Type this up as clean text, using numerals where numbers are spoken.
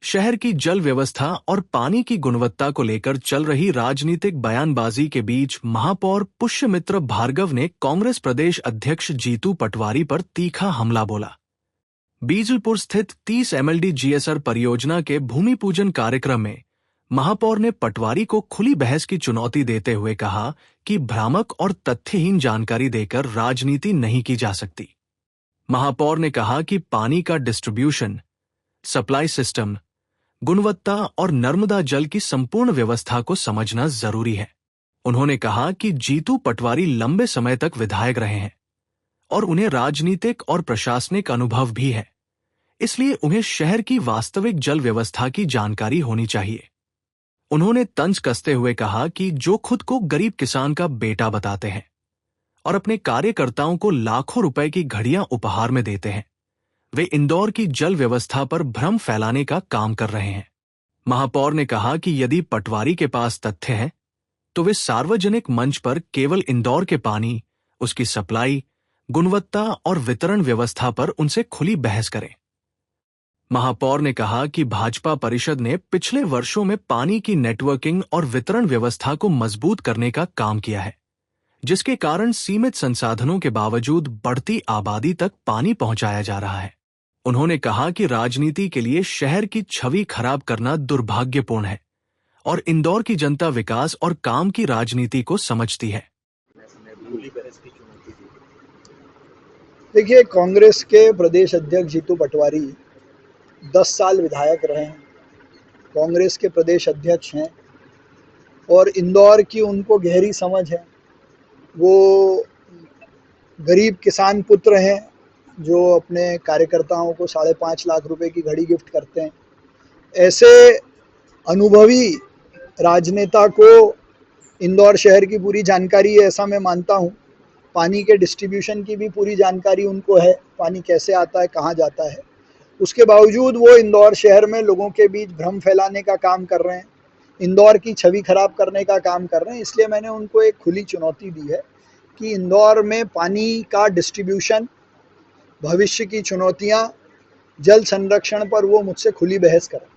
शहर की जल व्यवस्था और पानी की गुणवत्ता को लेकर चल रही राजनीतिक बयानबाजी के बीच महापौर पुष्यमित्र भार्गव ने कांग्रेस प्रदेश अध्यक्ष जीतू पटवारी पर तीखा हमला बोला। बीजलपुर स्थित 30 एमएलडी जीएसआर परियोजना के भूमि पूजन कार्यक्रम में महापौर ने पटवारी को खुली बहस की चुनौती देते हुए कहा कि भ्रामक और तथ्यहीन जानकारी देकर राजनीति नहीं की जा सकती। महापौर ने कहा कि पानी का डिस्ट्रीब्यूशन, सप्लाई सिस्टम, गुणवत्ता और नर्मदा जल की संपूर्ण व्यवस्था को समझना जरूरी है। उन्होंने कहा कि जीतू पटवारी लंबे समय तक विधायक रहे हैं और उन्हें राजनीतिक और प्रशासनिक अनुभव भी है, इसलिए उन्हें शहर की वास्तविक जल व्यवस्था की जानकारी होनी चाहिए। उन्होंने तंज कसते हुए कहा कि जो खुद को गरीब किसान का बेटा बताते हैं और अपने कार्यकर्ताओं को लाखों रुपए की घड़ियां उपहार में देते हैं, वे इंदौर की जल व्यवस्था पर भ्रम फैलाने का काम कर रहे हैं। महापौर ने कहा कि यदि पटवारी के पास तथ्य हैं, तो वे सार्वजनिक मंच पर केवल इंदौर के पानी, उसकी सप्लाई, गुणवत्ता और वितरण व्यवस्था पर उनसे खुली बहस करें। महापौर ने कहा कि भाजपा परिषद ने पिछले वर्षों में पानी की नेटवर्किंग और वितरण व्यवस्था को मजबूत करने का काम किया है, जिसके कारण सीमित संसाधनों के बावजूद बढ़ती आबादी तक पानी पहुंचाया जा रहा है। उन्होंने कहा कि राजनीति के लिए शहर की छवि खराब करना दुर्भाग्यपूर्ण है और इंदौर की जनता विकास और काम की राजनीति को समझती है। देखिए, कांग्रेस के प्रदेश अध्यक्ष जीतू पटवारी 10 साल विधायक रहे हैं, कांग्रेस के प्रदेश अध्यक्ष हैं और इंदौर की उनको गहरी समझ है। वो गरीब किसान पुत्र हैं जो अपने कार्यकर्ताओं को 5.5 लाख रुपए की घड़ी गिफ्ट करते हैं। ऐसे अनुभवी राजनेता को इंदौर शहर की पूरी जानकारी है, ऐसा मैं मानता हूँ। पानी के डिस्ट्रीब्यूशन की भी पूरी जानकारी उनको है, पानी कैसे आता है, कहाँ जाता है। उसके बावजूद वो इंदौर शहर में लोगों के बीच भ्रम फैलाने का काम कर रहे हैं, इंदौर की छवि खराब करने का काम कर रहे हैं। इसलिए मैंने उनको एक खुली चुनौती दी है कि इंदौर में पानी का डिस्ट्रीब्यूशन, भविष्य की चुनौतियां, जल संरक्षण पर वो मुझसे खुली बहस करें।